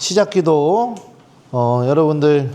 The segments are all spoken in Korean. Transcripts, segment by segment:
시작기도 여러분들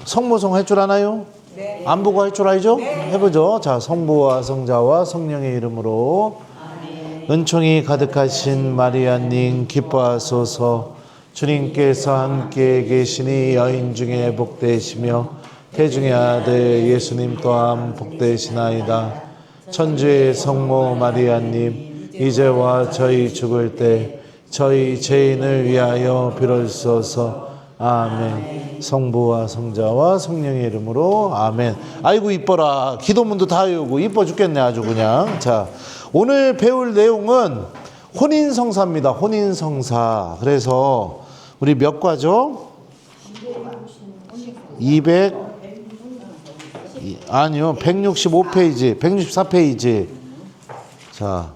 성모성 할 줄 아나요? 네. 안 보고 할 줄 알죠? 네. 해보죠. 자, 성부와 성자와 성령의 이름으로. 아멘. 은총이 가득하신 마리아님 기뻐하소서. 주님께서 함께 계시니 여인 중에 복되시며 태중의 아들 예수님 또한 복되시나이다. 천주의 성모 마리아님 이제와 저희 죽을 때 저희 죄인을 위하여 빌어주소서. 아멘. 성부와 성자와 성령의 이름으로 아멘. 아이고 이뻐라. 기도문도 다 외우고 이뻐 죽겠네 아주 그냥. 자, 오늘 배울 내용은 혼인성사입니다. 혼인성사. 그래서 우리 몇 과죠? 165페이지 164페이지. 자,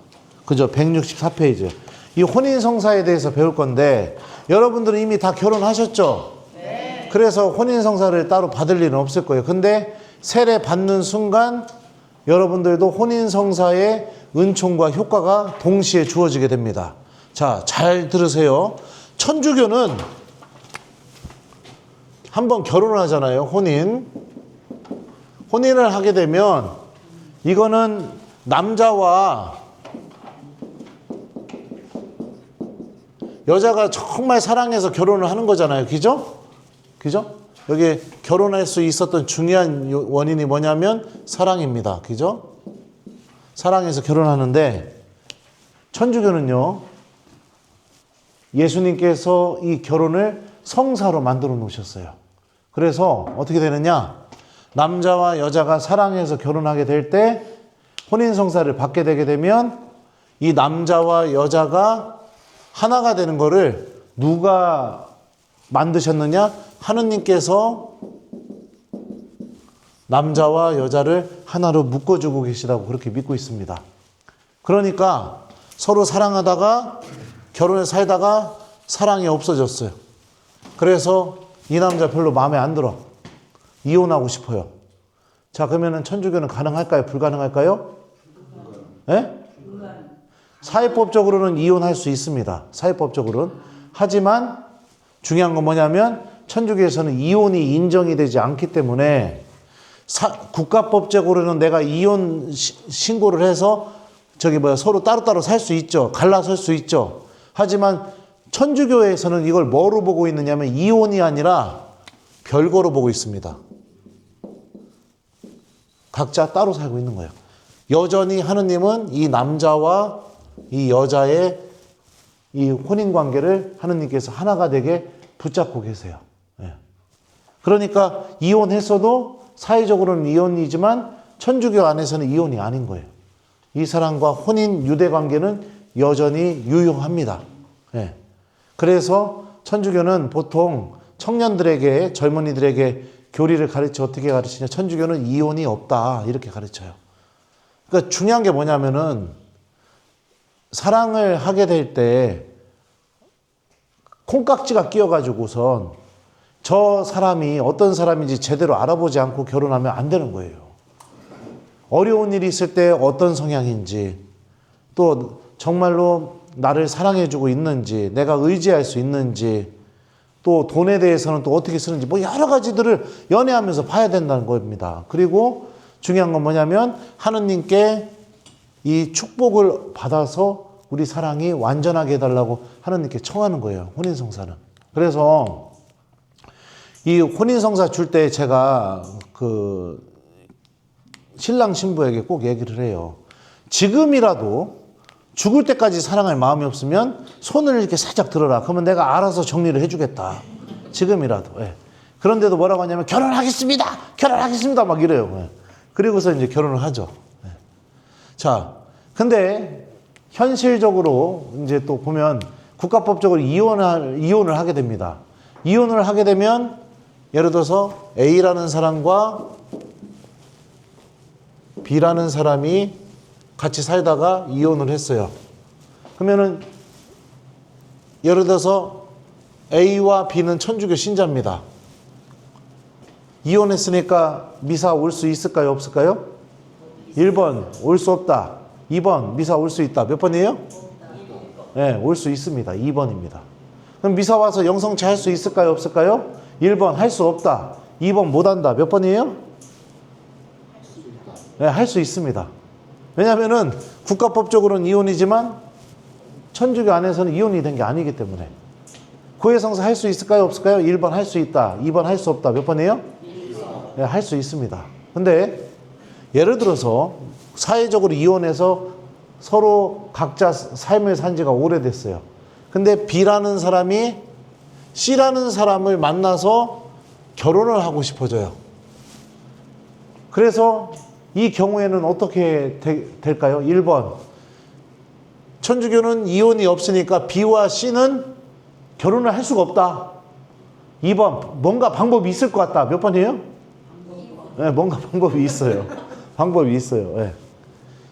그죠? 164페이지. 이 혼인성사에 대해서 배울 건데 여러분들은 이미 다 결혼하셨죠? 네. 그래서 혼인성사를 따로 받을 일은 없을 거예요. 근데 세례 받는 순간 여러분들도 혼인성사의 은총과 효과가 동시에 주어지게 됩니다. 자, 잘 들으세요. 천주교는 한번 결혼을 하잖아요. 혼인을 하게 되면 이거는 남자와 여자가 정말 사랑해서 결혼을 하는 거잖아요. 그죠? 그죠? 여기 결혼할 수 있었던 중요한 원인이 뭐냐면 사랑입니다. 그죠? 사랑해서 결혼하는데 천주교는요, 예수님께서 이 결혼을 성사로 만들어 놓으셨어요. 그래서 어떻게 되느냐? 남자와 여자가 사랑해서 결혼하게 될 때 혼인성사를 받게 되게 되면 이 남자와 여자가 하나가 되는 거를 누가 만드셨느냐? 하느님께서 남자와 여자를 하나로 묶어주고 계시다고 그렇게 믿고 있습니다. 그러니까 서로 사랑하다가 결혼해 살다가 사랑이 없어졌어요. 그래서 이 남자 별로 마음에 안 들어. 이혼하고 싶어요. 자, 그러면 천주교는 가능할까요? 불가능할까요? 네? 사회법적으로는 이혼할 수 있습니다. 사회법적으로는. 하지만 중요한 건 뭐냐면 천주교에서는 이혼이 인정이 되지 않기 때문에 국가법적으로는 내가 이혼 신고를 해서 서로 따로따로 살 수 있죠. 갈라설 수 있죠. 하지만 천주교에서는 이걸 뭐로 보고 있느냐면 이혼이 아니라 별거로 보고 있습니다. 각자 따로 살고 있는 거예요. 여전히 하느님은 이 남자와 이 여자의 이 혼인관계를 하느님께서 하나가 되게 붙잡고 계세요. 예. 그러니까 이혼했어도 사회적으로는 이혼이지만 천주교 안에서는 이혼이 아닌 거예요. 이 사람과 혼인 유대관계는 여전히 유효합니다. 예. 그래서 천주교는 보통 청년들에게, 젊은이들에게 교리를 가르쳐 어떻게 가르치냐? 천주교는 이혼이 없다 이렇게 가르쳐요. 그러니까 중요한 게 뭐냐면은 사랑을 하게 될 때 콩깍지가 끼어가지고선 저 사람이 어떤 사람인지 제대로 알아보지 않고 결혼하면 안 되는 거예요. 어려운 일이 있을 때 어떤 성향인지, 또 정말로 나를 사랑해주고 있는지, 내가 의지할 수 있는지, 또 돈에 대해서는 또 어떻게 쓰는지, 뭐 여러 가지들을 연애하면서 봐야 된다는 겁니다. 그리고 중요한 건 뭐냐면 하느님께 이 축복을 받아서 우리 사랑이 완전하게 해달라고 하느님께 청하는 거예요. 혼인성사는. 그래서 이 혼인성사 줄 때 제가 신랑 신부에게 꼭 얘기를 해요. 지금이라도 죽을 때까지 사랑할 마음이 없으면 손을 이렇게 살짝 들어라. 그러면 내가 알아서 정리를 해주겠다. 지금이라도. 예. 그런데도 뭐라고 하냐면 결혼하겠습니다 막 이래요. 예. 그리고서 이제 결혼을 하죠. 예. 자, 근데 현실적으로 이제 또 보면 국가법적으로 이혼을 하게 됩니다. 이혼을 하게 되면 예를 들어서 A라는 사람과 B라는 사람이 같이 살다가 이혼을 했어요. 그러면은 예를 들어서 A와 B는 천주교 신자입니다. 이혼했으니까 미사 올 수 있을까요? 없을까요? 1번 올 수 없다. 2번 미사 올 수 있다. 몇 번이에요? 네, 올 수 있습니다. 2번입니다. 그럼 미사 와서 영성체 할 수 있을까요? 없을까요? 1번 할 수 없다. 2번 못한다. 몇 번이에요? 네, 할 수 있습니다. 왜냐하면은 국가법적으로는 이혼이지만 천주교 안에서는 이혼이 된 게 아니기 때문에. 고해성사 할 수 있을까요? 없을까요? 1번 할 수 있다. 2번 할 수 없다. 몇 번이에요? 네, 할 수 있습니다. 근데 예를 들어서 사회적으로 이혼해서 서로 각자 삶을 산 지가 오래됐어요. 근데 B라는 사람이 C라는 사람을 만나서 결혼을 하고 싶어져요. 그래서 이 경우에는 어떻게 될까요? 1번 천주교는 이혼이 없으니까 B와 C는 결혼을 할 수가 없다. 2번 뭔가 방법이 있을 것 같다. 몇 번이에요? 네, 뭔가 방법이 있어요. 방법이 있어요. 네.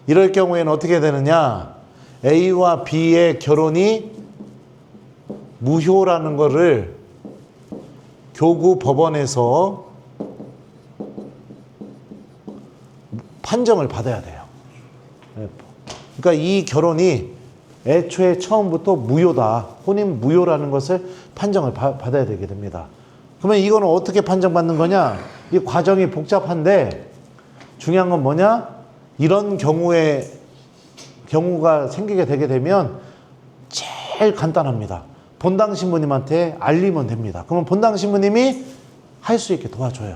이럴 경우에는 어떻게 되느냐? A와 B의 결혼이 무효라는 거를 교구 법원에서 판정을 받아야 돼요. 그러니까 이 결혼이 애초에 처음부터 무효다. 혼인 무효라는 것을 판정을 받아야 되게 됩니다. 그러면 이거는 어떻게 판정받는 거냐? 이 과정이 복잡한데 중요한 건 뭐냐? 이런 경우가 생기게 되게 되면 제일 간단합니다. 본당 신부님한테 알리면 됩니다. 그러면 본당 신부님이 할 수 있게 도와줘요.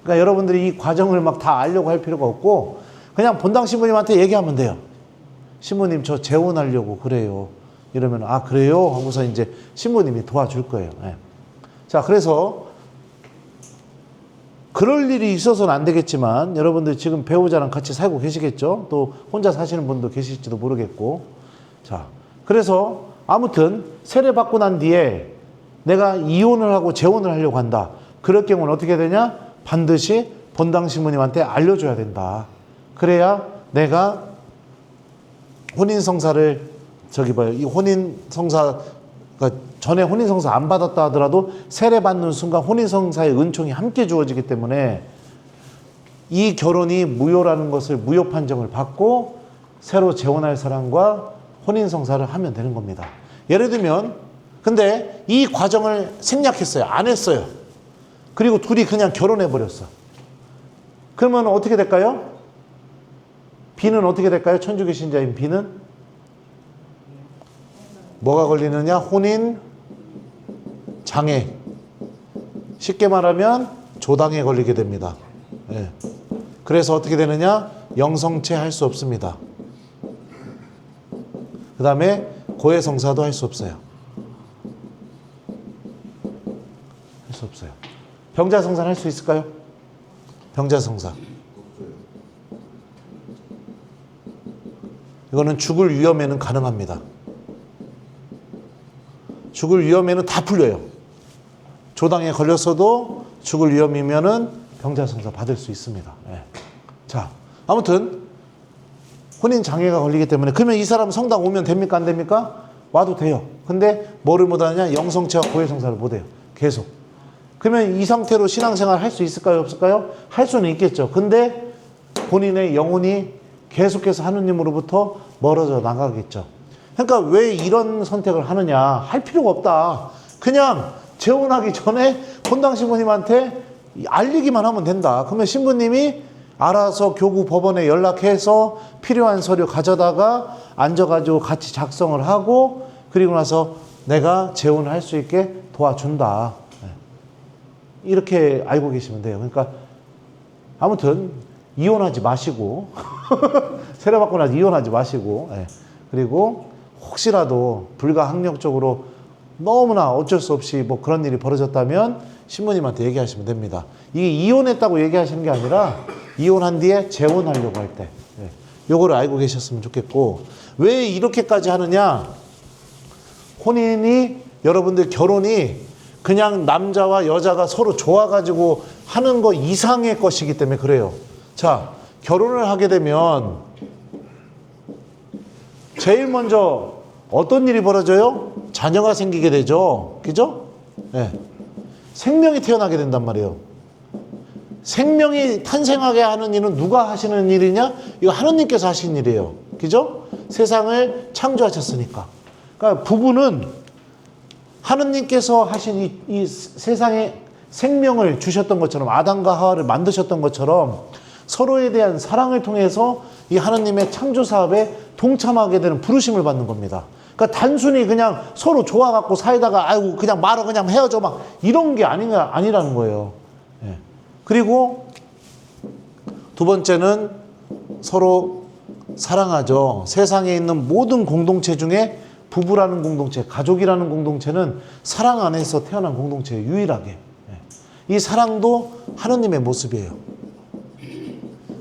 그러니까 여러분들이 이 과정을 막 다 알려고 할 필요가 없고 그냥 본당 신부님한테 얘기하면 돼요. 신부님 저 재혼하려고 그래요. 이러면 아 그래요? 하고서 이제 신부님이 도와줄 거예요. 네. 자 그래서 그럴 일이 있어서는 안 되겠지만 여러분들 지금 배우자랑 같이 살고 계시겠죠? 또 혼자 사시는 분도 계실지도 모르겠고 자 그래서 아무튼 세례받고 난 뒤에 내가 이혼을 하고 재혼을 하려고 한다. 그럴 경우는 어떻게 되냐? 반드시 본당 신부님한테 알려줘야 된다. 그래야 내가 혼인성사를 이 혼인성사 그러니까 전에 혼인성사 안 받았다 하더라도 세례받는 순간 혼인성사의 은총이 함께 주어지기 때문에 이 결혼이 무효라는 것을 무효 판정을 받고 새로 재혼할 사람과 혼인성사를 하면 되는 겁니다. 예를 들면 근데 이 과정을 생략했어요. 안 했어요. 그리고 둘이 그냥 결혼해버렸어. 그러면 어떻게 될까요? B는 어떻게 될까요? 천주교 신자인 B는 뭐가 걸리느냐? 혼인 장애. 쉽게 말하면 조당에 걸리게 됩니다. 네. 그래서 어떻게 되느냐? 영성체 할 수 없습니다. 그 다음에 고해성사도 할 수 없어요. 할 수 없어요. 병자성사는 할 수 있을까요? 병자성사. 이거는 죽을 위험에는 가능합니다. 죽을 위험에는 다 풀려요. 조당에 걸렸어도 죽을 위험이면은 병자성사 받을 수 있습니다. 네. 자, 아무튼 혼인 장애가 걸리기 때문에 그러면 이 사람 성당 오면 됩니까? 안 됩니까? 와도 돼요. 근데 뭐를 못하느냐? 영성체와 고해성사를 못해요. 계속. 그러면 이 상태로 신앙생활 할 수 있을까요? 없을까요? 할 수는 있겠죠. 근데 본인의 영혼이 계속해서 하느님으로부터 멀어져 나가겠죠. 그러니까 왜 이런 선택을 하느냐? 할 필요가 없다. 그냥 재혼하기 전에 본당 신부님한테 알리기만 하면 된다. 그러면 신부님이 알아서 교구 법원에 연락해서 필요한 서류 가져다가 앉아가지고 같이 작성을 하고 그리고 나서 내가 재혼을 할 수 있게 도와준다. 이렇게 알고 계시면 돼요. 그러니까 아무튼 이혼하지 마시고 세례받고 나서 이혼하지 마시고 그리고 혹시라도 불가항력적으로 너무나 어쩔 수 없이 뭐 그런 일이 벌어졌다면 신부님한테 얘기하시면 됩니다. 이게 이혼했다고 얘기하시는 게 아니라 이혼한 뒤에 재혼하려고 할 때 요거를 알고 계셨으면 좋겠고 왜 이렇게까지 하느냐? 혼인이 여러분들 결혼이 그냥 남자와 여자가 서로 좋아가지고 하는 거 이상의 것이기 때문에 그래요. 자, 결혼을 하게 되면 제일 먼저 어떤 일이 벌어져요? 자녀가 생기게 되죠. 그죠? 네. 생명이 태어나게 된단 말이에요. 생명이 탄생하게 하는 일은 누가 하시는 일이냐? 이거 하느님께서 하신 일이에요. 그죠? 세상을 창조하셨으니까. 그러니까 부부는 하느님께서 하신 이 세상에 생명을 주셨던 것처럼, 아담과 하와를 만드셨던 것처럼 서로에 대한 사랑을 통해서 이 하느님의 창조 사업에 동참하게 되는 부르심을 받는 겁니다. 그러니까 단순히 그냥 서로 좋아갖고 사이다가 아이고 그냥 말아 그냥 헤어져 막 이런 게 아니라는 거예요. 예. 그리고 두 번째는 서로 사랑하죠. 세상에 있는 모든 공동체 중에 부부라는 공동체, 가족이라는 공동체는 사랑 안에서 태어난 공동체예요. 유일하게. 예. 이 사랑도 하느님의 모습이에요.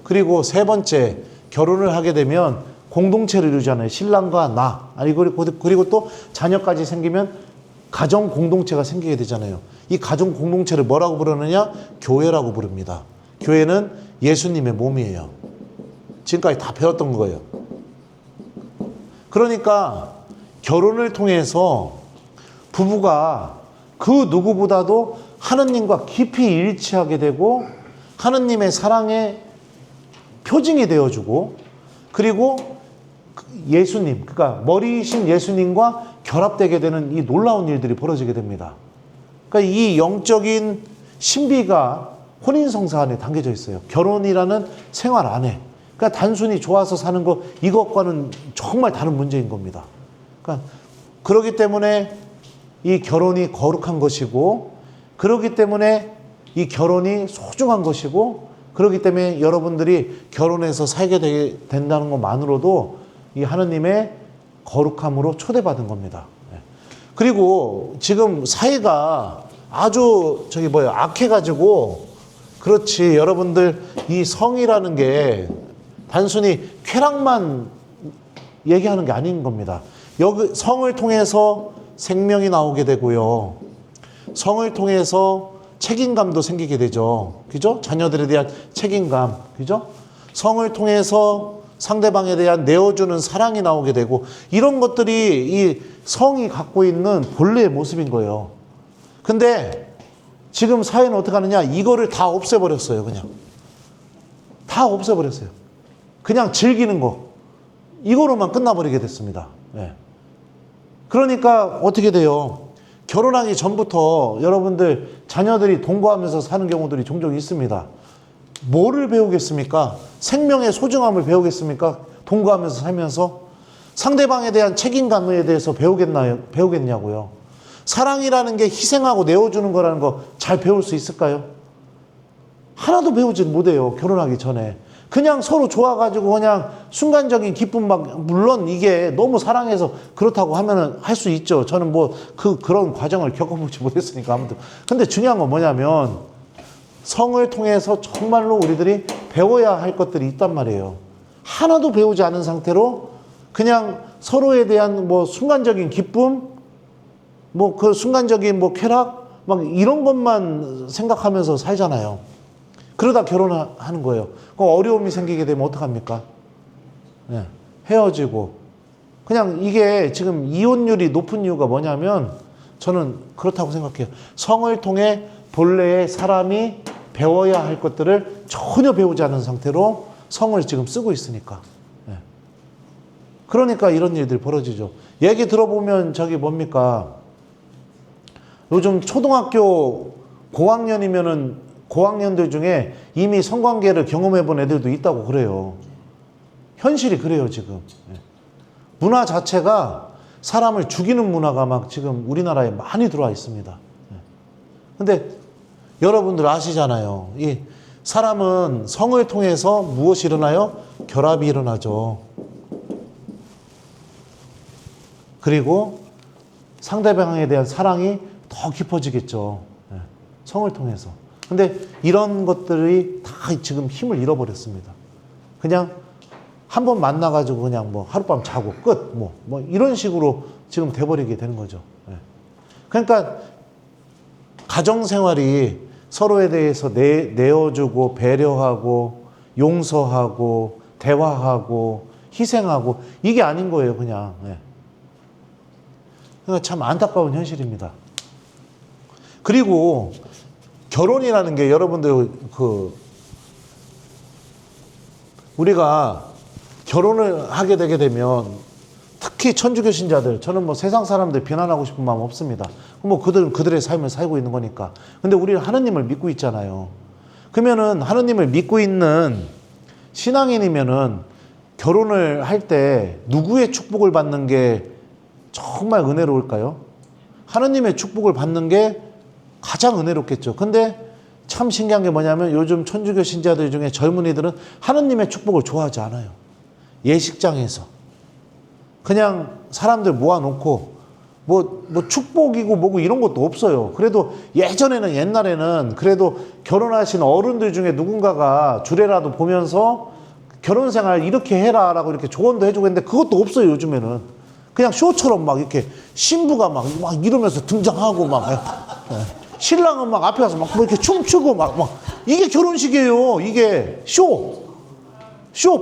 그리고 세 번째, 결혼을 하게 되면 공동체를 이루잖아요. 신랑과 나. 그리고 또 자녀까지 생기면 가정 공동체가 생기게 되잖아요. 이 가정 공동체를 뭐라고 부르느냐? 교회라고 부릅니다. 교회는 예수님의 몸이에요. 지금까지 다 배웠던 거예요. 그러니까 결혼을 통해서 부부가 그 누구보다도 하느님과 깊이 일치하게 되고 하느님의 사랑의 표징이 되어주고 그리고 예수님, 그러니까 머리이신 예수님과 결합되게 되는 이 놀라운 일들이 벌어지게 됩니다. 그러니까 이 영적인 신비가 혼인성사 안에 담겨져 있어요. 결혼이라는 생활 안에. 그러니까 단순히 좋아서 사는 거 이것과는 정말 다른 문제인 겁니다. 그러니까 그렇기 때문에 이 결혼이 거룩한 것이고 그렇기 때문에 이 결혼이 소중한 것이고 그렇기 때문에 여러분들이 결혼해서 살게 된다는 것만으로도 이 하느님의 거룩함으로 초대받은 겁니다. 그리고 지금 사회가 아주 악해가지고 그렇지 여러분들 이 성이라는 게 단순히 쾌락만 얘기하는 게 아닌 겁니다. 여기 성을 통해서 생명이 나오게 되고요. 성을 통해서 책임감도 생기게 되죠. 그죠? 자녀들에 대한 책임감. 그죠? 성을 통해서 상대방에 대한 내어주는 사랑이 나오게 되고 이런 것들이 이 성이 갖고 있는 본래의 모습인 거예요. 근데 지금 사회는 어떻게 하느냐? 이거를 다 없애버렸어요. 그냥. 다 없애버렸어요. 그냥 즐기는 거. 이거로만 끝나버리게 됐습니다. 네. 그러니까 어떻게 돼요? 결혼하기 전부터 여러분들 자녀들이 동거하면서 사는 경우들이 종종 있습니다. 뭐를 배우겠습니까? 생명의 소중함을 배우겠습니까? 동거하면서 살면서 상대방에 대한 책임감에 대해서 배우겠냐고요. 사랑이라는 게 희생하고 내어주는 거라는 거 잘 배울 수 있을까요? 하나도 배우지 못해요. 결혼하기 전에. 그냥 서로 좋아가지고 그냥 순간적인 기쁨 물론 이게 너무 사랑해서 그렇다고 하면은 할 수 있죠. 저는 그런 과정을 겪어보지 못했으니까 아무튼. 근데 중요한 건 뭐냐면 성을 통해서 정말로 우리들이 배워야 할 것들이 있단 말이에요. 하나도 배우지 않은 상태로 그냥 서로에 대한 순간적인 기쁨, 그 순간적인 쾌락, 이런 것만 생각하면서 살잖아요. 그러다 결혼하는 거예요. 그럼 어려움이 생기게 되면 어떡합니까? 네, 헤어지고. 그냥 이게 지금 이혼율이 높은 이유가 뭐냐면 저는 그렇다고 생각해요. 성을 통해 본래의 사람이 배워야 할 것들을 전혀 배우지 않은 상태로 성을 지금 쓰고 있으니까. 네. 그러니까 이런 일들이 벌어지죠. 얘기 들어보면 뭡니까? 요즘 초등학교 고학년이면은 고학년들 중에 이미 성관계를 경험해 본 애들도 있다고 그래요. 현실이 그래요, 지금. 문화 자체가 사람을 죽이는 문화가 지금 우리나라에 많이 들어와 있습니다. 근데 여러분들 아시잖아요. 이 사람은 성을 통해서 무엇이 일어나요? 결합이 일어나죠. 그리고 상대방에 대한 사랑이 더 깊어지겠죠. 성을 통해서. 근데 이런 것들이 다 지금 힘을 잃어버렸습니다. 그냥 한 번 만나가지고 그냥 하룻밤 자고 끝. 이런 식으로 지금 돼버리게 되는 거죠. 그러니까 가정생활이 서로에 대해서 내어주고 배려하고 용서하고 대화하고 희생하고 이게 아닌 거예요, 그냥. 그러니까 참 안타까운 현실입니다. 그리고 결혼이라는 게 여러분들 우리가 결혼을 하게 되게 되면 특히 천주교 신자들, 저는 뭐 세상 사람들 비난하고 싶은 마음 없습니다. 뭐 그들은 그들의 삶을 살고 있는 거니까. 근데 우리는 하느님을 믿고 있잖아요. 그러면은 하느님을 믿고 있는 신앙인이면은 결혼을 할 때 누구의 축복을 받는 게 정말 은혜로울까요? 하느님의 축복을 받는 게 가장 은혜롭겠죠. 근데 참 신기한 게 뭐냐면 요즘 천주교 신자들 중에 젊은이들은 하느님의 축복을 좋아하지 않아요. 예식장에서 그냥 사람들 모아놓고 뭐 축복이고 뭐고 이런 것도 없어요. 그래도 옛날에는 그래도 결혼하신 어른들 중에 누군가가 주례라도 보면서 결혼 생활 이렇게 해라라고 이렇게 조언도 해주고 했는데 그것도 없어요. 요즘에는 그냥 쇼처럼 막 이렇게 신부가 막 이러면서 등장하고 막 신랑은 막 앞에 가서 막 이렇게 춤추고 막 이게 결혼식이에요. 이게 쇼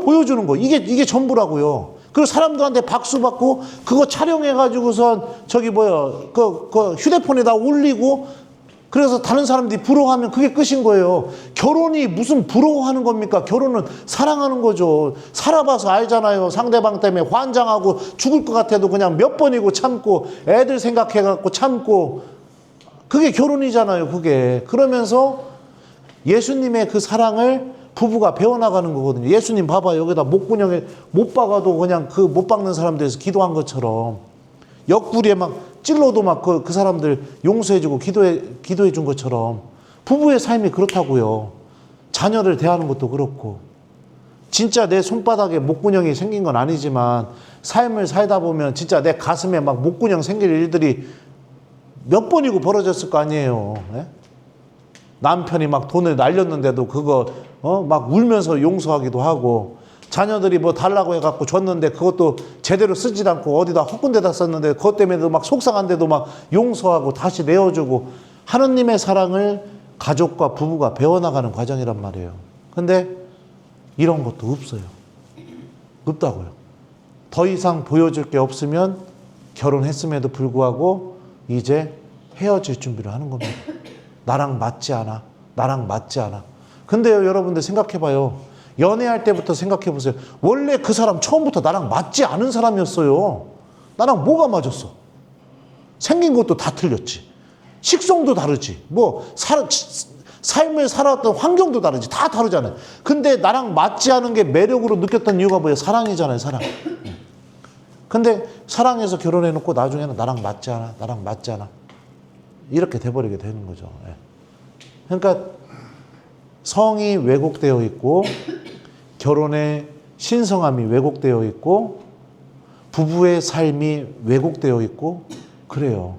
보여주는 거 이게 전부라고요. 그리고 사람들한테 박수 받고 그거 촬영해가지고선 그 휴대폰에다 올리고 그래서 다른 사람들이 부러워하면 그게 끝인 거예요. 결혼이 무슨 부러워하는 겁니까? 결혼은 사랑하는 거죠. 살아봐서 알잖아요. 상대방 때문에 환장하고 죽을 것 같아도 그냥 몇 번이고 참고 애들 생각해갖고 참고 그게 결혼이잖아요. 그게. 그러면서 예수님의 그 사랑을 부부가 배워나가는 거거든요. 예수님 봐봐요. 여기다 목구멍에 못 박아도 그냥 그 못 박는 사람들에서 기도한 것처럼 옆구리에 막 찔러도 막 그 사람들 용서해주고 기도해 준 것처럼 부부의 삶이 그렇다고요. 자녀를 대하는 것도 그렇고 진짜 내 손바닥에 목구멍이 생긴 건 아니지만 삶을 살다 보면 진짜 내 가슴에 막 목구멍 생길 일들이 몇 번이고 벌어졌을 거 아니에요. 네? 남편이 막 돈을 날렸는데도 그거 막 울면서 용서하기도 하고 자녀들이 뭐 달라고 해갖고 줬는데 그것도 제대로 쓰지도 않고 어디다 헛군데다 썼는데 그것 때문에도 막 속상한데도 막 용서하고 다시 내어주고 하느님의 사랑을 가족과 부부가 배워나가는 과정이란 말이에요. 근데 이런 것도 없어요. 없다고요. 더 이상 보여줄 게 없으면 결혼했음에도 불구하고 이제 헤어질 준비를 하는 겁니다. 나랑 맞지 않아. 나랑 맞지 않아. 근데요, 여러분들 생각해봐요. 연애할 때부터 생각해보세요. 원래 그 사람 처음부터 나랑 맞지 않은 사람이었어요. 나랑 뭐가 맞았어? 생긴 것도 다 틀렸지. 식성도 다르지. 삶을 살아왔던 환경도 다르지. 다 다르잖아요. 근데 나랑 맞지 않은 게 매력으로 느꼈던 이유가 뭐예요? 사랑이잖아요, 사랑. 근데 사랑해서 결혼해놓고 나중에는 나랑 맞지 않아. 나랑 맞지 않아. 이렇게 돼버리게 되는 거죠. 그러니까 성이 왜곡되어 있고 결혼의 신성함이 왜곡되어 있고 부부의 삶이 왜곡되어 있고 그래요.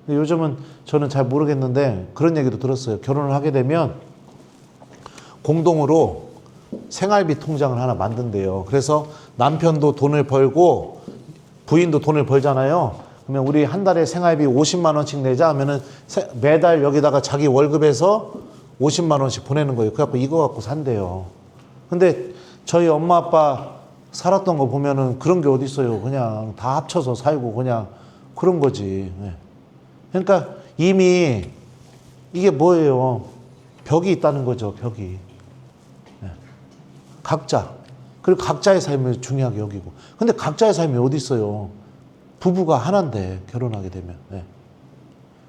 근데 요즘은 저는 잘 모르겠는데 그런 얘기도 들었어요. 결혼을 하게 되면 공동으로 생활비 통장을 하나 만든대요. 그래서 남편도 돈을 벌고 부인도 돈을 벌잖아요. 그러면 우리 한 달에 생활비 50만 원씩 내자 하면은 매달 여기다가 자기 월급에서 50만 원씩 보내는 거예요. 그래갖고 이거 갖고 산대요. 근데 저희 엄마 아빠 살았던 거 보면은 그런 게 어디 있어요. 그냥 다 합쳐서 살고 그냥 그런 거지. 그러니까 이미 이게 뭐예요? 벽이 있다는 거죠. 벽이. 각자. 그리고 각자의 삶을 중요하게 여기고. 근데 각자의 삶이 어디 있어요? 부부가 하나인데 결혼하게 되면.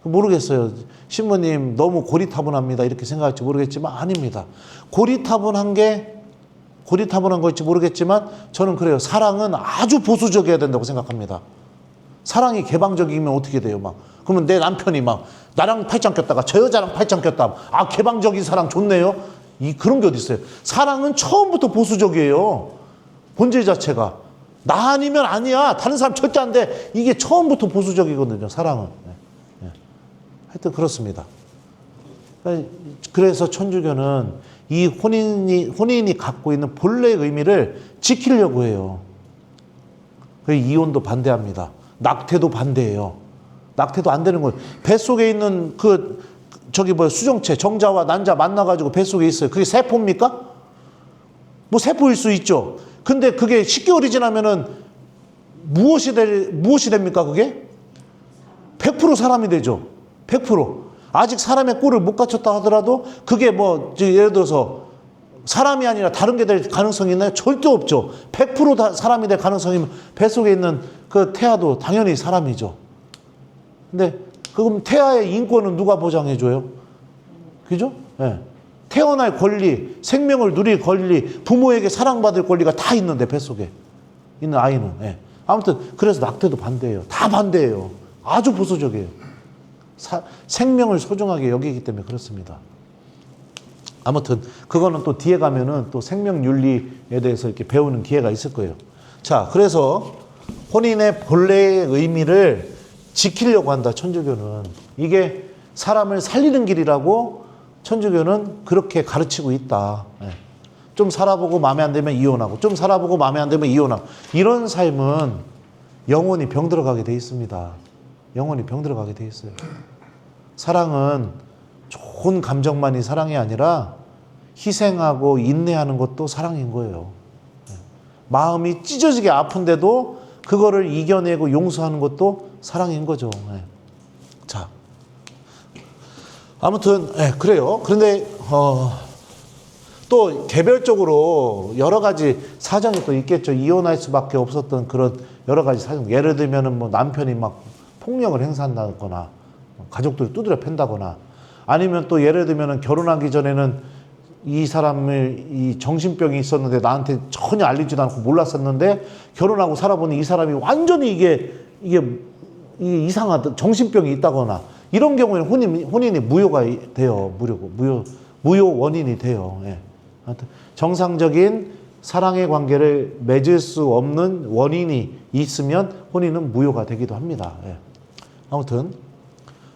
모르겠어요. 신부님 너무 고리타분합니다. 이렇게 생각할지 모르겠지만 아닙니다. 고리타분한 거일지 모르겠지만 저는 그래요. 사랑은 아주 보수적이어야 된다고 생각합니다. 사랑이 개방적이면 어떻게 돼요? 그러면 내 남편이 나랑 팔짱 꼈다가 저 여자랑 팔짱 꼈다. 아, 개방적인 사랑 좋네요. 그런 게 어디 있어요? 사랑은 처음부터 보수적이에요. 본질 자체가. 나 아니면 아니야. 다른 사람 절대 안 돼. 이게 처음부터 보수적이거든요. 사랑은. 하여튼 그렇습니다. 그래서 천주교는 이 혼인이 갖고 있는 본래의 의미를 지키려고 해요. 이혼도 반대합니다. 낙태도 반대해요. 낙태도 안 되는 거예요. 뱃속에 있는 수정체, 정자와 난자 만나가지고 뱃속에 있어요. 그게 세포입니까? 세포일 수 있죠. 근데 그게 10개월이 지나면은 무엇이 됩니까, 그게? 100% 사람이 되죠. 100%. 아직 사람의 꼴을 못 갖췄다 하더라도 그게 예를 들어서 사람이 아니라 다른 게 될 가능성이 있나요? 절대 없죠. 100% 사람이 될 가능성이면 뱃속에 있는 그 태아도 당연히 사람이죠. 근데 그럼 태아의 인권은 누가 보장해줘요? 그죠? 예. 태어날 권리, 생명을 누릴 권리, 부모에게 사랑받을 권리가 다 있는데 뱃속에 있는 아이는. 예. 아무튼 그래서 낙태도 반대예요. 다 반대예요. 아주 보수적이에요. 생명을 소중하게 여기기 때문에 그렇습니다. 아무튼 그거는 또 뒤에 가면은 또 생명윤리에 대해서 이렇게 배우는 기회가 있을 거예요. 자, 그래서 혼인의 본래의 의미를 지키려고 한다, 천주교는. 이게 사람을 살리는 길이라고 천주교는 그렇게 가르치고 있다. 예. 좀 살아보고 마음에 안 들면 이혼하고, 좀 살아보고 마음에 안 들면 이혼하고. 이런 삶은 영원히 병들어가게 돼 있습니다. 영원히 병들어가게 돼 있어요. 사랑은 좋은 감정만이 사랑이 아니라 희생하고 인내하는 것도 사랑인 거예요. 예. 마음이 찢어지게 아픈데도 그거를 이겨내고 용서하는 것도 사랑인 거죠. 예. 자, 아무튼 그래요. 그런데 또 개별적으로 여러 가지 사정이 또 있겠죠. 이혼할 수밖에 없었던 그런 여러 가지 사정. 예를 들면은 뭐 남편이 막 폭력을 행사한다거나, 가족들을 두드려 팬다거나, 아니면 또 예를 들면은 결혼하기 전에는 이 사람을 이 정신병이 있었는데 나한테 전혀 알리지도 않고 몰랐었는데 결혼하고 살아보니 이 사람이 완전히 이게 이상하다, 정신병이 있다거나, 이런 경우에는 혼인이 무효가 돼요. 무효 원인이 돼요. 예. 정상적인 사랑의 관계를 맺을 수 없는 원인이 있으면 혼인은 무효가 되기도 합니다. 예. 아무튼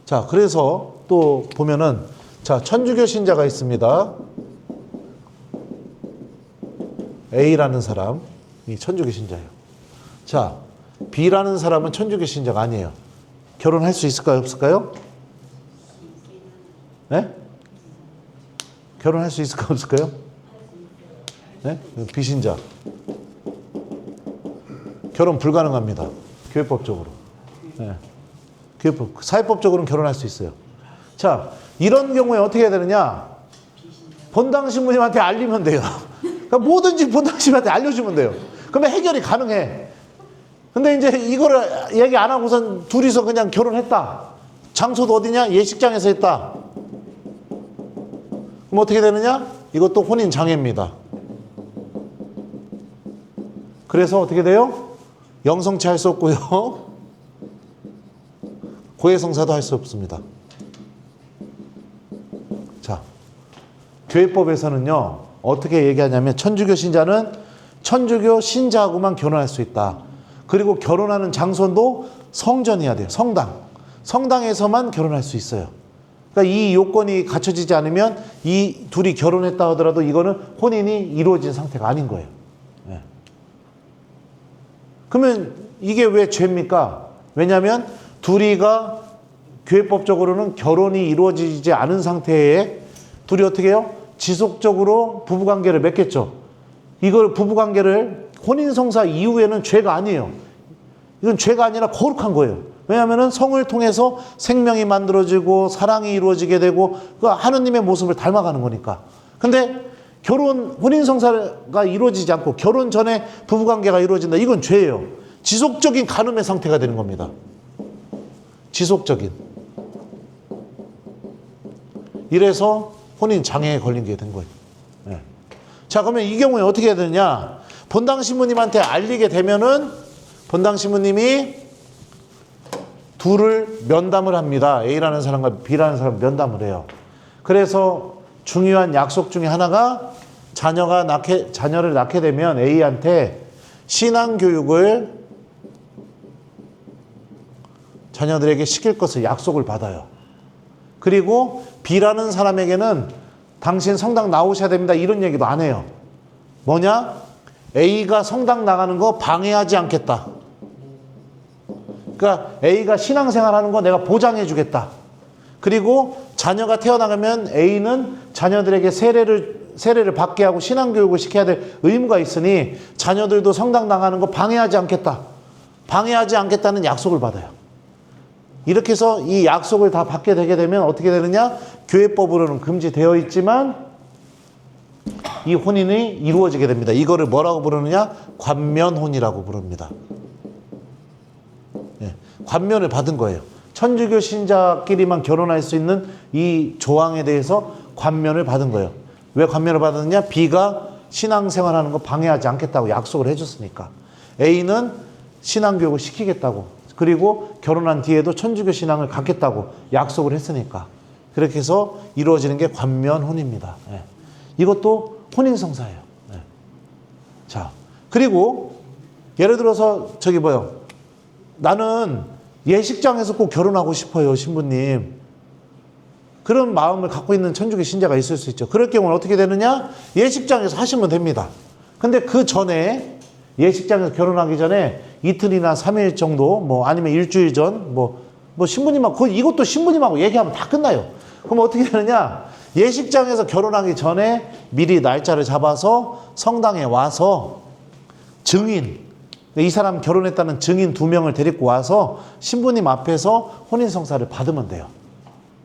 자, 그래서 또 보면은 자, 천주교 신자가 있습니다. A라는 사람이 천주교 신자예요. 자, B라는 사람은 천주교 신자가 아니에요. 결혼할 수 있을까요, 없을까요? 네? 결혼할 수 있을까요, 없을까요? 네? 비신자. 결혼 불가능합니다. 교회법적으로. 네. 사회법적으로는 결혼할 수 있어요. 자, 이런 경우에 어떻게 해야 되느냐? 본당 신부님한테 알리면 돼요. 그러니까 뭐든지 본당 신부님한테 알려주면 돼요. 그러면 해결이 가능해. 근데 이제 이거를 얘기 안 하고선 둘이서 그냥 결혼했다. 장소도 어디냐? 예식장에서 했다. 그럼 어떻게 되느냐? 이것도 혼인 장애입니다. 그래서 어떻게 돼요? 영성치 할 수 없고요. 고해성사도 할 수 없습니다. 자, 교회법에서는요, 어떻게 얘기하냐면 천주교 신자는 천주교 신자하고만 결혼할 수 있다. 그리고 결혼하는 장소도 성전이어야 돼요. 성당에서만 결혼할 수 있어요. 그러니까 이 요건이 갖춰지지 않으면 이 둘이 결혼했다 하더라도 이거는 혼인이 이루어진 상태가 아닌 거예요. 네. 그러면 이게 왜 죄입니까? 왜냐하면 둘이가 교회법적으로는 결혼이 이루어지지 않은 상태에 둘이 어떻게 해요? 지속적으로 부부관계를 맺겠죠. 이걸 부부관계를 혼인성사 이후에는 죄가 아니에요. 이건 죄가 아니라 거룩한 거예요. 왜냐하면 성을 통해서 생명이 만들어지고 사랑이 이루어지게 되고 그 하느님의 모습을 닮아가는 거니까. 근데 혼인성사가 이루어지지 않고 결혼 전에 부부관계가 이루어진다. 이건 죄예요. 지속적인 간음의 상태가 되는 겁니다. 지속적인. 이래서 혼인 장애에 걸린 게 된 거예요. 네. 자, 그러면 이 경우에 어떻게 해야 되느냐? 본당 신부님한테 알리게 되면은 본당 신부님이 둘을 면담을 합니다. A라는 사람과 B라는 사람 면담을 해요. 그래서 중요한 약속 중에 하나가 자녀를 낳게 되면 A한테 신앙교육을 자녀들에게 시킬 것을 약속을 받아요. 그리고 B라는 사람에게는 당신 성당 나오셔야 됩니다. 이런 얘기도 안 해요. 뭐냐? A가 성당 나가는 거 방해하지 않겠다. 그러니까 A가 신앙생활하는 거 내가 보장해 주겠다. 그리고 자녀가 태어나가면 A는 자녀들에게 세례를 받게 하고 신앙교육을 시켜야 될 의무가 있으니 자녀들도 성당 나가는 거 방해하지 않겠다. 방해하지 않겠다는 약속을 받아요. 이렇게 해서 이 약속을 다 받게 되게 되면 어떻게 되느냐? 교회법으로는 금지되어 있지만 이 혼인이 이루어지게 됩니다. 이거를 뭐라고 부르느냐? 관면혼이라고 부릅니다. 예, 관면을 받은 거예요. 천주교 신자끼리만 결혼할 수 있는 이 조항에 대해서 관면을 받은 거예요. 왜 관면을 받았느냐? B가 신앙생활하는 거 방해하지 않겠다고 약속을 해줬으니까. A는 신앙교육을 시키겠다고, 그리고 결혼한 뒤에도 천주교 신앙을 갖겠다고 약속을 했으니까. 그렇게 해서 이루어지는 게 관면혼입니다. 예. 이것도 혼인성사예요. 예. 자, 그리고 예를 들어서 저기 뭐요? 나는 예식장에서 꼭 결혼하고 싶어요, 신부님. 그런 마음을 갖고 있는 천주교 신자가 있을 수 있죠. 그럴 경우는 어떻게 되느냐? 예식장에서 하시면 됩니다. 근데 그 전에, 예식장에서 결혼하기 전에 이틀이나 3일 정도, 뭐 아니면 일주일 전, 뭐 신부님하고, 이것도 신부님하고 얘기하면 다 끝나요. 그럼 어떻게 되느냐? 예식장에서 결혼하기 전에 미리 날짜를 잡아서 성당에 와서 증인, 이 사람 결혼했다는 증인 2명을 데리고 와서 신부님 앞에서 혼인성사를 받으면 돼요.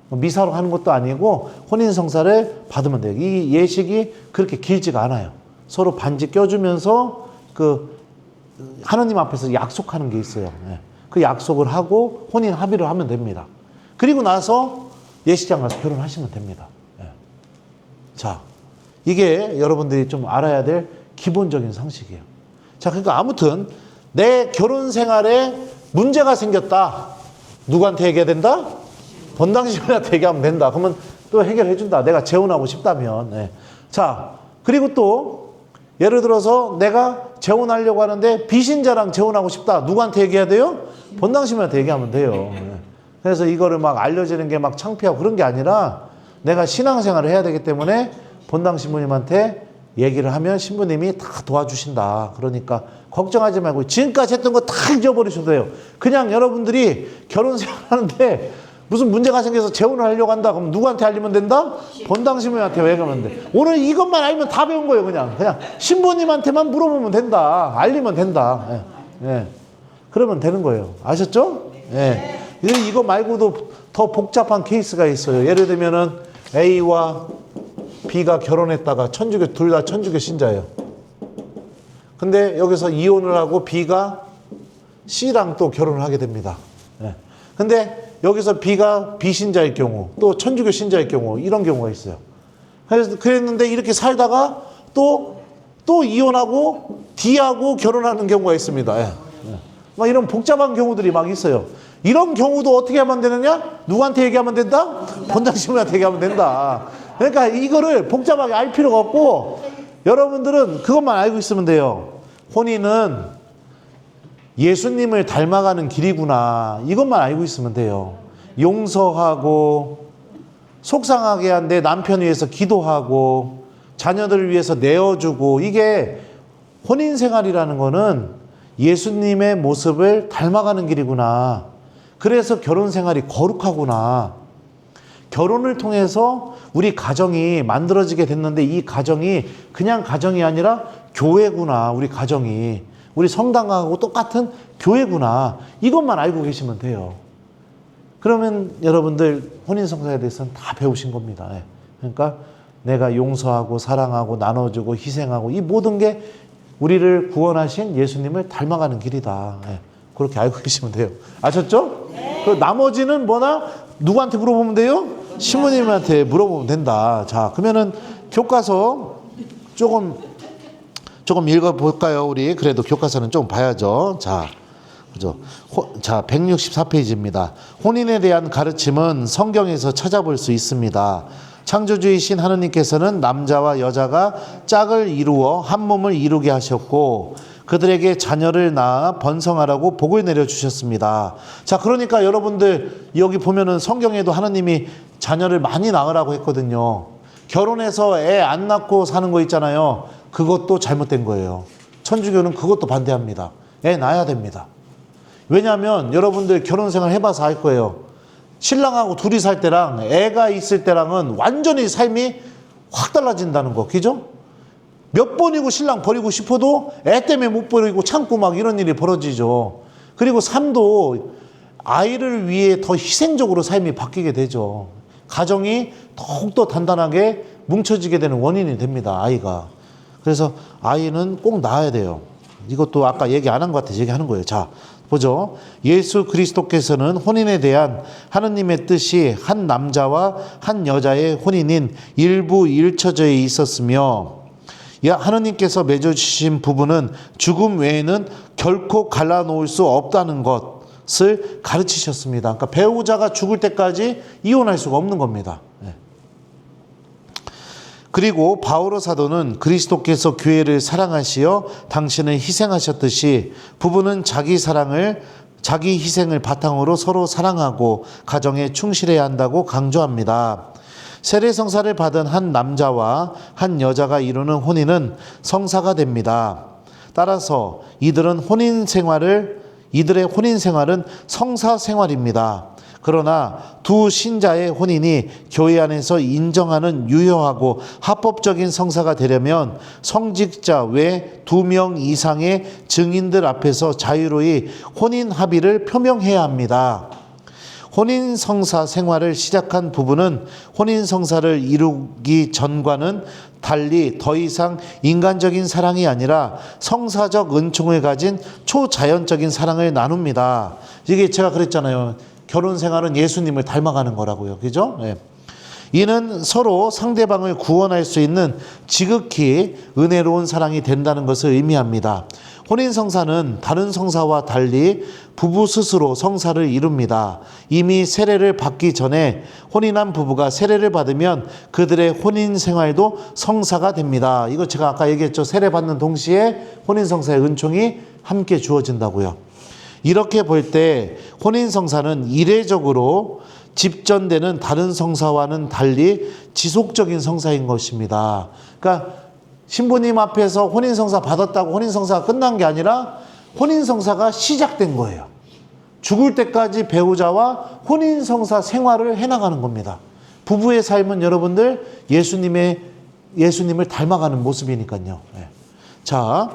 미사로 하는 것도 아니고 혼인성사를 받으면 돼요. 이 예식이 그렇게 길지가 않아요. 서로 반지 껴주면서 그 하느님 앞에서 약속하는 게 있어요. 그 약속을 하고 혼인 합의를 하면 됩니다. 그리고 나서 예식장 가서 결혼하시면 됩니다. 자, 이게 여러분들이 좀 알아야 될 기본적인 상식이에요. 자, 그러니까 아무튼 내 결혼 생활에 문제가 생겼다. 누구한테 얘기해야 된다? 본당신부한테 얘기하면 된다. 그러면 또 해결해 준다. 내가 재혼하고 싶다면. 자, 그리고 또 예를 들어서 내가 재혼하려고 하는데 비신자랑 재혼하고 싶다. 누구한테 얘기해야 돼요? 본당신부한테 얘기하면 돼요. 그래서 이거를 막 알려지는 게 막 창피하고 그런 게 아니라 내가 신앙생활을 해야 되기 때문에 본당 신부님한테 얘기를 하면 신부님이 다 도와주신다. 그러니까 걱정하지 말고 지금까지 했던 거 다 잊어버리셔도 돼요. 그냥 여러분들이 결혼 생활하는데 무슨 문제가 생겨서 재혼을 하려고 한다. 그럼 누구한테 알리면 된다? 본당 신부님한테 얘기하면 돼. 오늘 이것만 알면 다 배운 거예요. 그냥 신부님한테만 물어보면 된다. 알리면 된다. 그러면 되는 거예요. 아셨죠? 이거 말고도 더 복잡한 케이스가 있어요. 예를 들면은 A와 B가 결혼했다가 둘 다 천주교 신자예요. 근데 여기서 이혼을 하고 B가 C랑 또 결혼을 하게 됩니다. 근데 여기서 B가 비신자일 경우, 또 천주교 신자일 경우, 이런 경우가 있어요. 그래서 그랬는데 이렇게 살다가 또 이혼하고 D하고 결혼하는 경우가 있습니다. 막 이런 복잡한 경우들이 막 있어요. 이런 경우도 어떻게 하면 되느냐? 누구한테 얘기하면 된다? 본당 신부한테 얘기하면 된다. 그러니까 이거를 복잡하게 알 필요가 없고 여러분들은 그것만 알고 있으면 돼요. 혼인은 예수님을 닮아가는 길이구나. 이것만 알고 있으면 돼요. 용서하고 속상하게 한 내 남편 위해서 기도하고 자녀들을 위해서 내어주고, 이게 혼인 생활이라는 거는 예수님의 모습을 닮아가는 길이구나. 그래서 결혼 생활이 거룩하구나. 결혼을 통해서 우리 가정이 만들어지게 됐는데 이 가정이 그냥 가정이 아니라 교회구나. 우리 가정이 우리 성당하고 똑같은 교회구나. 이것만 알고 계시면 돼요. 그러면 여러분들 혼인성사에 대해서는 다 배우신 겁니다. 그러니까 내가 용서하고 사랑하고 나눠주고 희생하고 이 모든 게 우리를 구원하신 예수님을 닮아가는 길이다. 그렇게 알고 계시면 돼요. 아셨죠? 그 나머지는 뭐나 누구한테 물어보면 돼요? 신부님한테 물어보면 된다. 자, 그러면은 교과서 조금 읽어볼까요, 우리? 그래도 교과서는 좀 봐야죠. 자, 그죠? 자, 164페이지입니다. 혼인에 대한 가르침은 성경에서 찾아볼 수 있습니다. 창조주이신 하느님께서는 남자와 여자가 짝을 이루어 한 몸을 이루게 하셨고 그들에게 자녀를 낳아 번성하라고 복을 내려주셨습니다. 자, 그러니까 여러분들 여기 보면은 성경에도 하느님이 자녀를 많이 낳으라고 했거든요. 결혼해서 애 안 낳고 사는 거 있잖아요. 그것도 잘못된 거예요. 천주교는 그것도 반대합니다. 애 낳아야 됩니다. 왜냐하면 여러분들 결혼 생활 해봐서 알 거예요. 신랑하고 둘이 살 때랑 애가 있을 때랑은 완전히 삶이 확 달라진다는 거. 그죠? 몇 번이고 신랑 버리고 싶어도 애 때문에 못 버리고 참고 막 이런 일이 벌어지죠. 그리고 삶도 아이를 위해 더 희생적으로 삶이 바뀌게 되죠. 가정이 더욱더 단단하게 뭉쳐지게 되는 원인이 됩니다. 아이가. 그래서 아이는 꼭 낳아야 돼요. 이것도 아까 얘기 안 한 것 같아서 얘기하는 거예요. 자, 보죠. 예수 그리스도께서는 혼인에 대한 하느님의 뜻이 한 남자와 한 여자의 혼인인 일부 일처제에 있었으며 하느님께서 맺어주신 부부는 죽음 외에는 결코 갈라놓을 수 없다는 것을 가르치셨습니다. 그러니까 배우자가 죽을 때까지 이혼할 수가 없는 겁니다. 그리고 바오로 사도는 그리스도께서 교회를 사랑하시어 당신을 희생하셨듯이 부부는 자기 희생을 바탕으로 서로 사랑하고 가정에 충실해야 한다고 강조합니다. 세례 성사를 받은 한 남자와 한 여자가 이루는 혼인은 성사가 됩니다. 따라서 이들의 혼인 생활은 성사 생활입니다. 그러나 두 신자의 혼인이 교회 안에서 인정하는 유효하고 합법적인 성사가 되려면 성직자 외 2명 이상의 증인들 앞에서 자유로이 혼인 합의를 표명해야 합니다. 혼인 성사 생활을 시작한 부부는 혼인 성사를 이루기 전과는 달리 더 이상 인간적인 사랑이 아니라 성사적 은총을 가진 초자연적인 사랑을 나눕니다. 이게 제가 그랬잖아요. 결혼 생활은 예수님을 닮아가는 거라고요. 그죠? 네. 이는 서로 상대방을 구원할 수 있는 지극히 은혜로운 사랑이 된다는 것을 의미합니다. 혼인성사는 다른 성사와 달리 부부 스스로 성사를 이룹니다. 이미 세례를 받기 전에 혼인한 부부가 세례를 받으면 그들의 혼인 생활도 성사가 됩니다. 이거 제가 아까 얘기했죠. 세례 받는 동시에 혼인성사의 은총이 함께 주어진다고요. 이렇게 볼 때 혼인성사는 이례적으로 집전되는 다른 성사와는 달리 지속적인 성사인 것입니다. 그러니까 신부님 앞에서 혼인성사 받았다고 혼인성사가 끝난 게 아니라 혼인성사가 시작된 거예요. 죽을 때까지 배우자와 혼인성사 생활을 해나가는 겁니다. 부부의 삶은 여러분들 예수님을 닮아가는 모습이니까요. 자,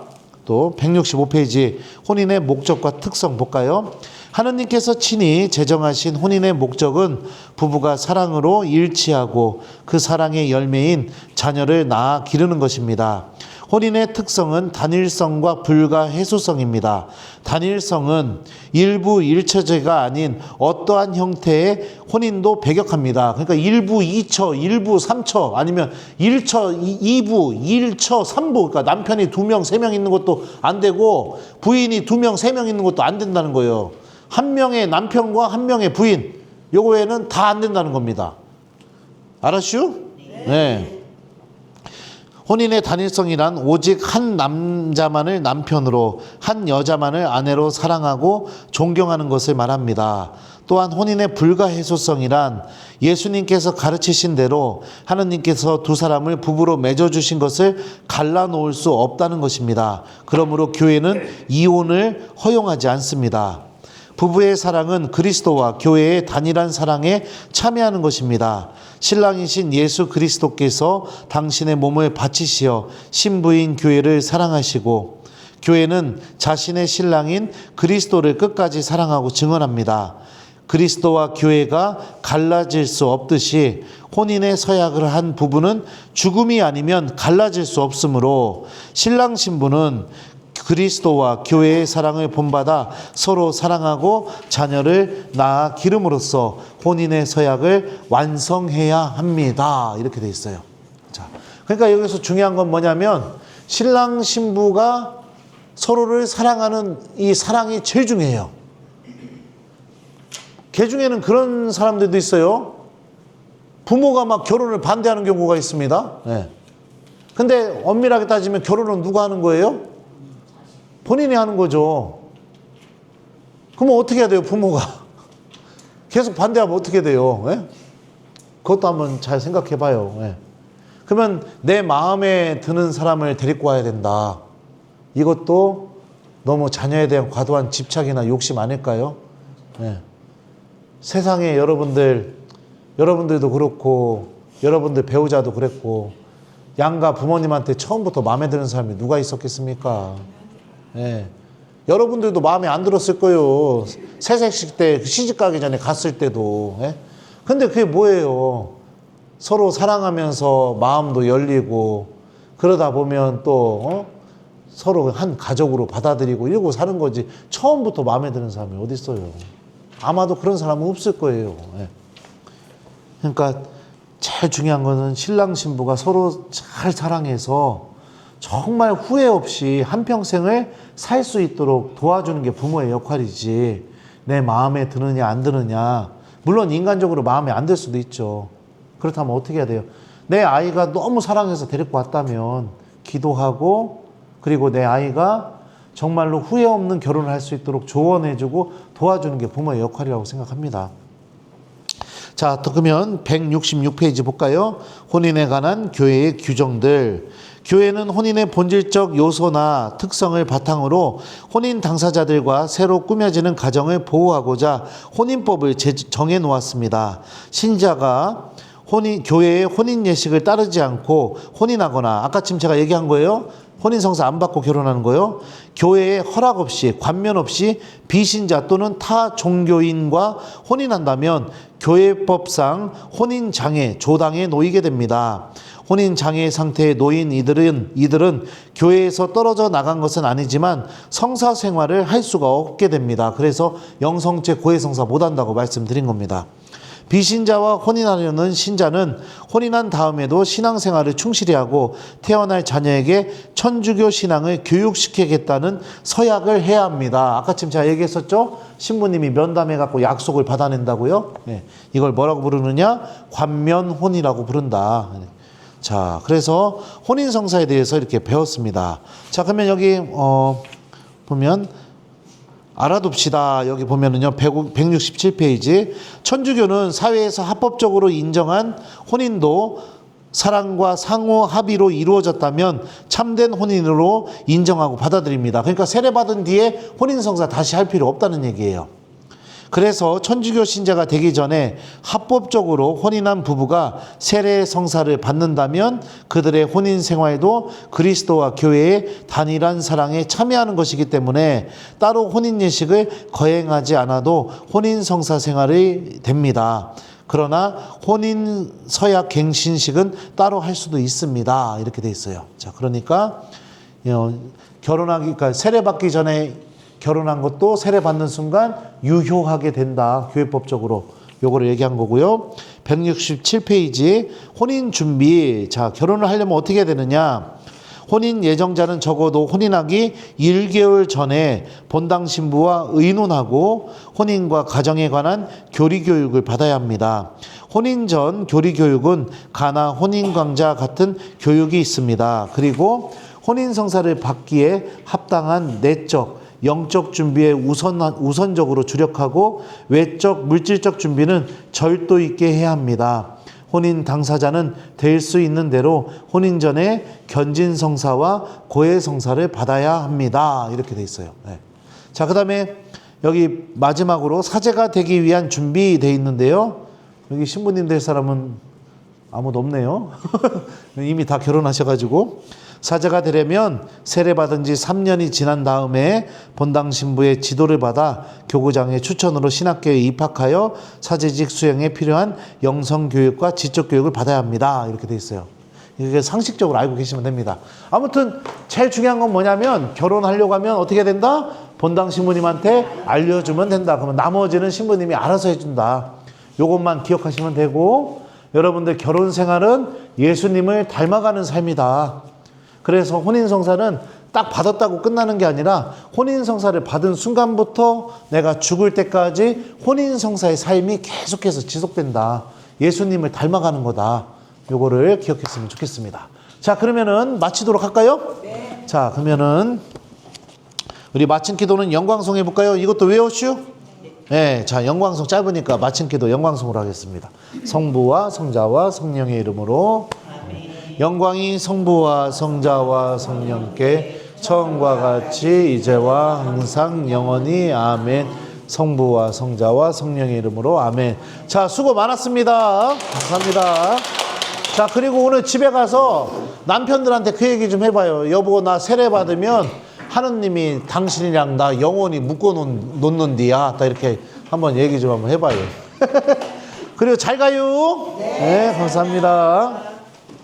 또 165페이지 혼인의 목적과 특성 볼까요? 하느님께서 친히 제정하신 혼인의 목적은 부부가 사랑으로 일치하고 그 사랑의 열매인 자녀를 낳아 기르는 것입니다. 혼인의 특성은 단일성과 불가해소성입니다. 단일성은 일부 일처제가 아닌 어떠한 형태의 혼인도 배격합니다. 그러니까 일부 2처, 일부 3처, 아니면 1처, 2부, 1처, 3부. 그러니까 남편이 2명, 3명 있는 것도 안 되고 부인이 2명, 3명 있는 것도 안 된다는 거예요. 한 명의 남편과 한 명의 부인, 요거 외에는 다 안 된다는 겁니다. 알았슈? 네. 혼인의 단일성이란 오직 한 남자만을 남편으로 한 여자만을 아내로 사랑하고 존경하는 것을 말합니다. 또한 혼인의 불가해소성이란 예수님께서 가르치신 대로 하느님께서 두 사람을 부부로 맺어주신 것을 갈라놓을 수 없다는 것입니다. 그러므로 교회는 이혼을 허용하지 않습니다. 부부의 사랑은 그리스도와 교회의 단일한 사랑에 참여하는 것입니다. 신랑이신 예수 그리스도께서 당신의 몸을 바치시어 신부인 교회를 사랑하시고 교회는 자신의 신랑인 그리스도를 끝까지 사랑하고 증언합니다. 그리스도와 교회가 갈라질 수 없듯이 혼인의 서약을 한 부부는 죽음이 아니면 갈라질 수 없으므로 신랑 신부는 그리스도와 교회의 사랑을 본받아 서로 사랑하고 자녀를 낳아 기름으로써 혼인의 서약을 완성해야 합니다. 이렇게 돼 있어요. 자, 그러니까 여기서 중요한 건 뭐냐면 신랑 신부가 서로를 사랑하는 이 사랑이 제일 중요해요. 개 중에는 그런 사람들도 있어요. 부모가 막 결혼을 반대하는 경우가 있습니다. 네. 근데 엄밀하게 따지면 결혼은 누가 하는 거예요? 본인이 하는 거죠. 그러면 어떻게 해야 돼요, 부모가? 계속 반대하면 어떻게 돼요? 예? 그것도 한번 잘 생각해 봐요. 예. 그러면 내 마음에 드는 사람을 데리고 와야 된다. 이것도 너무 자녀에 대한 과도한 집착이나 욕심 아닐까요? 예. 세상에 여러분들도 그렇고 여러분들 배우자도 그랬고 양가 부모님한테 처음부터 마음에 드는 사람이 누가 있었겠습니까? 예. 여러분들도 마음에 안 들었을 거예요. 새색식 때 시집 가기 전에 갔을 때도. 예? 근데 그게 뭐예요? 서로 사랑하면서 마음도 열리고 그러다 보면 또 서로 한 가족으로 받아들이고 이러고 사는 거지 처음부터 마음에 드는 사람이 어디 있어요. 아마도 그런 사람은 없을 거예요. 예. 그러니까 제일 중요한 거는 신랑 신부가 서로 잘 사랑해서 정말 후회 없이 한평생을 살 수 있도록 도와주는 게 부모의 역할이지 내 마음에 드느냐 안 드느냐 물론 인간적으로 마음에 안 들 수도 있죠. 그렇다면 어떻게 해야 돼요? 내 아이가 너무 사랑해서 데리고 왔다면 기도하고 그리고 내 아이가 정말로 후회 없는 결혼을 할 수 있도록 조언해주고 도와주는 게 부모의 역할이라고 생각합니다. 자, 또 그러면 166페이지 볼까요? 혼인에 관한 교회의 규정들. 교회는 혼인의 본질적 요소나 특성을 바탕으로 혼인 당사자들과 새로 꾸며지는 가정을 보호하고자 혼인법을 정해 놓았습니다. 신자가 교회의 혼인 예식을 따르지 않고 혼인하거나 아까 지금 제가 얘기한 거예요. 혼인성사 안 받고 결혼하는 거요. 교회의 허락 없이 관면 없이 비신자 또는 타 종교인과 혼인한다면 교회법상 혼인장애, 조당에 놓이게 됩니다. 혼인장애 상태에 놓인 이들은 교회에서 떨어져 나간 것은 아니지만 성사 생활을 할 수가 없게 됩니다. 그래서 영성죄 고해성사 못한다고 말씀드린 겁니다. 비신자와 혼인하려는 신자는 혼인한 다음에도 신앙생활을 충실히 하고 태어날 자녀에게 천주교 신앙을 교육시키겠다는 서약을 해야 합니다. 아까 지금 제가 얘기했었죠? 신부님이 면담해갖고 약속을 받아낸다고요? 네. 이걸 뭐라고 부르느냐? 관면혼이라고 부른다. 자, 그래서 혼인성사에 대해서 이렇게 배웠습니다. 자, 그러면 여기 보면 알아둡시다. 여기 보면은요, 167페이지. 천주교는 사회에서 합법적으로 인정한 혼인도 사랑과 상호 합의로 이루어졌다면 참된 혼인으로 인정하고 받아들입니다. 그러니까 세례받은 뒤에 혼인성사 다시 할 필요 없다는 얘기예요. 그래서 천주교 신자가 되기 전에 합법적으로 혼인한 부부가 세례 성사를 받는다면 그들의 혼인 생활도 그리스도와 교회의 단일한 사랑에 참여하는 것이기 때문에 따로 혼인 예식을 거행하지 않아도 혼인 성사 생활이 됩니다. 그러나 혼인 서약 갱신식은 따로 할 수도 있습니다. 이렇게 돼 있어요. 자, 그러니까 그러니까 세례 받기 전에 결혼한 것도 세례 받는 순간 유효하게 된다. 교회법적으로. 요거를 얘기한 거고요. 167페이지 혼인 준비. 자, 결혼을 하려면 어떻게 해야 되느냐? 혼인 예정자는 적어도 혼인하기 1개월 전에 본당 신부와 의논하고 혼인과 가정에 관한 교리 교육을 받아야 합니다. 혼인 전 교리 교육은 가나 혼인 강좌 같은 교육이 있습니다. 그리고 혼인 성사를 받기에 합당한 내적 영적 준비에 우선적으로 주력하고 외적 물질적 준비는 절도 있게 해야 합니다. 혼인 당사자는 될 수 있는 대로 혼인 전에 견진성사와 고해성사를 받아야 합니다. 이렇게 돼 있어요. 네. 자, 그 다음에 여기 마지막으로 사제가 되기 위한 준비되어 있는데요. 여기 신부님 될 사람은 아무도 없네요. 이미 다 결혼하셔가지고. 사제가 되려면 세례받은 지 3년이 지난 다음에 본당 신부의 지도를 받아 교구장의 추천으로 신학교에 입학하여 사제직 수행에 필요한 영성교육과 지적교육을 받아야 합니다. 이렇게 돼 있어요. 이게 상식적으로 알고 계시면 됩니다. 아무튼 제일 중요한 건 뭐냐면 결혼하려고 하면 어떻게 된다? 본당 신부님한테 알려주면 된다. 그러면 나머지는 신부님이 알아서 해준다. 요것만 기억하시면 되고 여러분들 결혼 생활은 예수님을 닮아가는 삶이다. 그래서 혼인성사는 딱 받았다고 끝나는 게 아니라 혼인성사를 받은 순간부터 내가 죽을 때까지 혼인성사의 삶이 계속해서 지속된다. 예수님을 닮아가는 거다. 요거를 기억했으면 좋겠습니다. 자, 그러면은 마치도록 할까요? 네. 자, 그러면은 우리 마친 기도는 영광송 해볼까요? 이것도 외웠슈? 네. 자, 영광송 짧으니까 마친 기도 영광송으로 하겠습니다. 성부와 성자와 성령의 이름으로 영광이 성부와 성자와 성령께 처음과 같이 이제와 항상 영원히 아멘. 성부와 성자와 성령의 이름으로 아멘. 자, 수고 많았습니다. 감사합니다. 자, 그리고 오늘 집에 가서 남편들한테 그 얘기 좀 해봐요. 여보, 나 세례 받으면 하느님이 당신이랑 나 영원히 묶어 놓는디야. 딱 이렇게 한번 얘기 좀 한번 해봐요. 그리고 잘 가요. 네, 감사합니다.